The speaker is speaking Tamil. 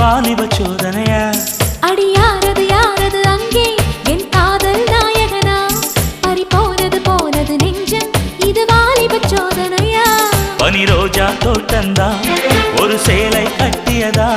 வாலிப சோதனையா அடி யாரது யாரது அங்கே என் காதல் நாயகனா பறி போனது நெஞ்சம் இது வாலிப சோதனையா பனி ரோஜா தோட்டந்தா ஒரு சேலை கட்டியதா